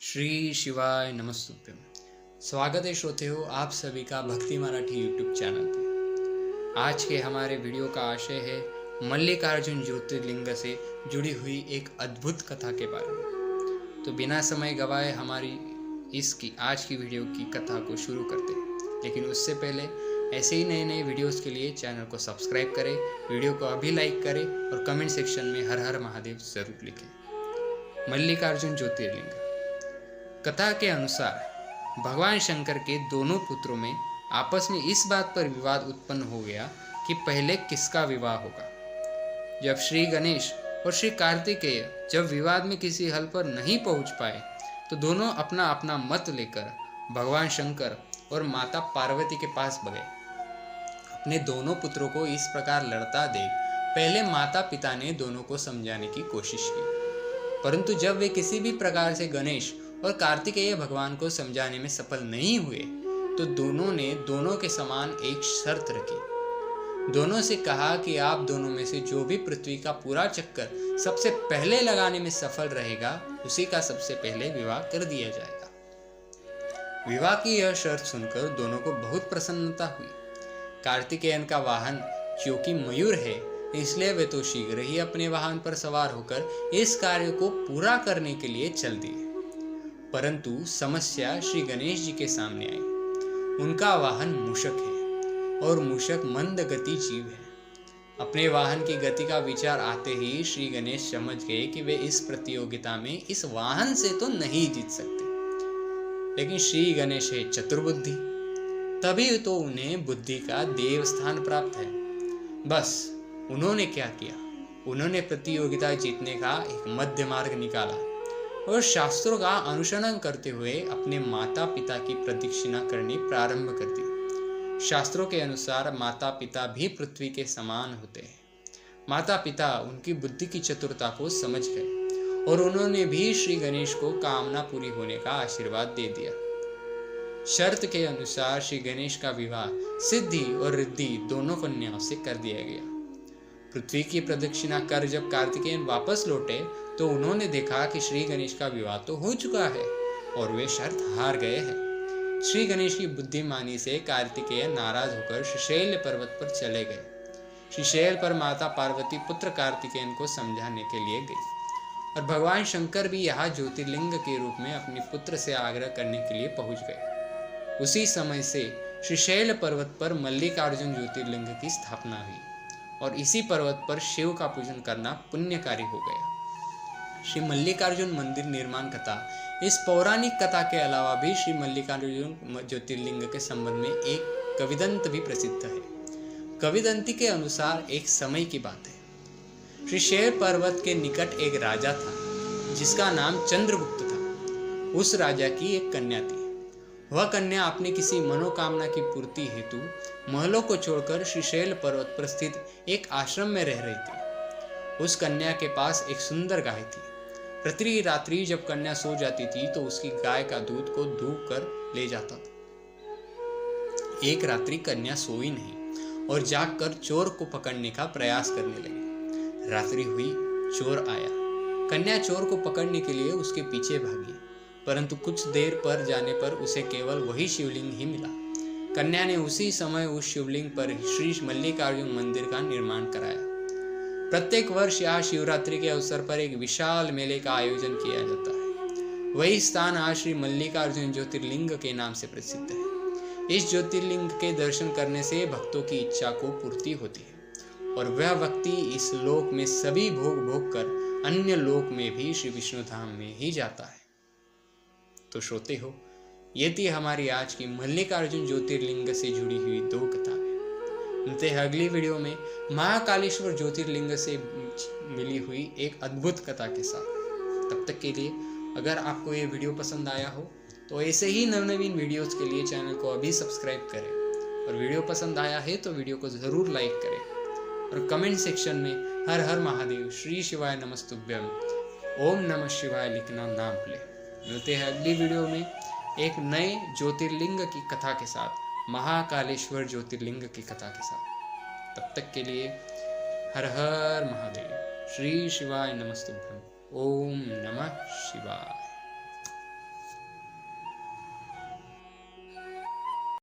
श्री शिवाय नमस्तुभ्यम। स्वागत है श्रोते हो आप सभी का भक्ति मराठी यूट्यूब चैनल पे। आज के हमारे वीडियो का आशय है मल्लिकार्जुन ज्योतिर्लिंग से जुड़ी हुई एक अद्भुत कथा के बारे में। तो बिना समय गवाए हमारी आज की वीडियो की कथा को शुरू करते हैं, लेकिन उससे पहले ऐसे ही नए नए वीडियोस के लिए चैनल को सब्सक्राइब करें, वीडियो को अभी लाइक करें और कमेंट सेक्शन में हर हर महादेव जरूर लिखें। मल्लिकार्जुन ज्योतिर्लिंग कथा के अनुसार भगवान शंकर के दोनों पुत्रों में आपस में इस बात पर विवाद उत्पन्न हो गया कि पहले किसका विवाह होगा। जब श्री गणेश और श्री कार्तिकेय जब विवाद में किसी हल पर नहीं पहुंच पाए तो दोनों अपना अपना मत लेकर भगवान शंकर और माता पार्वती के पास गए। अपने दोनों पुत्रों को इस प्रकार लड़ता देख पहले माता पिता ने दोनों को समझाने की कोशिश की, परंतु जब वे किसी भी प्रकार से गणेश और कार्तिकेय भगवान को समझाने में सफल नहीं हुए तो दोनों ने दोनों के समान एक शर्त रखी। दोनों से कहा कि आप दोनों में से जो भी पृथ्वी का पूरा चक्कर सबसे पहले लगाने में सफल रहेगा उसी का सबसे पहले विवाह कर दिया जाएगा। विवाह की यह शर्त सुनकर दोनों को बहुत प्रसन्नता हुई। कार्तिकेयन का वाहन जो कि मयूर है, इसलिए वे तो शीघ्र ही अपने वाहन पर सवार होकर इस कार्य को पूरा करने के लिए चल दिए। परंतु समस्या श्री गणेश जी के सामने आई। उनका वाहन मूषक है और मूषक मंद गति जीव है। अपने वाहन की गति का विचार आते ही श्री गणेश समझ गए कि वे इस प्रतियोगिता में इस वाहन से तो नहीं जीत सकते। लेकिन श्री गणेश है चतुर्बुद्धि, तभी तो उन्हें बुद्धि का देव स्थान प्राप्त है। बस उन्होंने क्या किया, उन्होंने प्रतियोगिता जीतने का एक मध्य मार्ग निकाला और शास्त्रों का अनुसरण करते हुए अपने माता पिता की प्रदक्षिणा करनी प्रारंभ कर दी। शास्त्रों के अनुसार माता पिता भी पृथ्वी के समान होते हैं। माता पिता उनकी बुद्धि की चतुरता को समझ गए और उन्होंने भी श्री गणेश को कामना पूरी होने का आशीर्वाद दे दिया। शर्त के अनुसार श्री गणेश का विवाह सिद्धि और रिद्धि दोनों कन्याओं से कर दिया गया। पृथ्वी की प्रदक्षिणा कर जब कार्तिकेयन वापस लौटे तो उन्होंने देखा कि श्री गणेश का विवाह तो हो चुका है और वे शर्त हार गए हैं। श्री गणेश की बुद्धिमानी से कार्तिकेय नाराज होकर श्रीशैल पर्वत पर चले गए। श्रीशैल पर माता पार्वती पुत्र कार्तिकेयन को समझाने के लिए गई और भगवान शंकर भी यहाँ ज्योतिर्लिंग के रूप में अपने पुत्र से आग्रह करने के लिए पहुंच गए। उसी समय से श्रीशैल पर्वत पर मल्लिकार्जुन ज्योतिर्लिंग की स्थापना हुई और इसी पर्वत पर शिव का पूजन करना पुण्यकारी हो गया। श्री मल्लिकार्जुन मंदिर निर्माण कथा इस पौराणिक कथा के अलावा भी श्री मल्लिकार्जुन ज्योतिर्लिंग के संबंध में एक कविदंत भी प्रसिद्ध है। कविदंती के अनुसार एक समय की बात है। श्रीशैल पर्वत के निकट एक राजा था जिसका नाम चंद्रगुप्त था। उस राजा की एक कन्या थी। वह कन्या अपनी किसी मनोकामना की पूर्ति हेतु महलों को छोड़कर श्रीशैल पर्वत पर स्थित एक आश्रम में रह रही थी। उस कन्या के पास एक सुंदर गाय थी। प्रति रात्रि जब कन्या सो जाती थी तो उसकी गाय का दूध को दूह कर ले जाता था। एक रात्रि कन्या सोई नहीं और जागकर चोर को पकड़ने का प्रयास करने लगी। रात्रि हुई, चोर आया। कन्या चोर को पकड़ने के लिए उसके पीछे भागी, परंतु कुछ देर पर जाने पर उसे केवल वही शिवलिंग ही मिला। कन्या ने उसी समय उस शिवलिंग पर श्री मल्लिकार्जुन मंदिर का निर्माण कराया। प्रत्येक वर्ष यहाँ शिवरात्रि के अवसर पर एक विशाल मेले का आयोजन किया जाता है। वही स्थान आज श्री मल्लिकार्जुन ज्योतिर्लिंग के नाम से प्रसिद्ध है। इस ज्योतिर्लिंग के दर्शन करने से भक्तों की इच्छा को पूर्ति होती है और वह व्यक्ति इस लोक में सभी भोग भोग कर अन्य लोक में भी श्री विष्णु धाम में ही जाता है। तो श्रोते हो, ये थी हमारी आज की मल्लिकार्जुन ज्योतिर्लिंग से जुड़ी हुई दो कथाएं। मिलते हैं अगली वीडियो में महाकालेश्वर ज्योतिर्लिंग से मिली हुई एक अद्भुत कथा के साथ। तब तक के लिए अगर आपको ये वीडियो पसंद आया हो तो ऐसे ही नवनवीन वीडियोस के लिए चैनल को अभी सब्सक्राइब करें और वीडियो पसंद आया है तो वीडियो को ज़रूर लाइक करें और कमेंट सेक्शन में हर हर महादेव, श्री शिवाय नमस्तुभ्यम, ओम नमः शिवाय लिखना ना भूलें। मिलते हैं अगली वीडियो में एक नए ज्योतिर्लिंग की कथा के साथ, महाकालेश्वर ज्योतिर्लिंग की कथा के साथ। तब तक के लिए हर हर महादेव, श्री शिवाय नमस्तुभ्यम, ओम नमः शिवाय।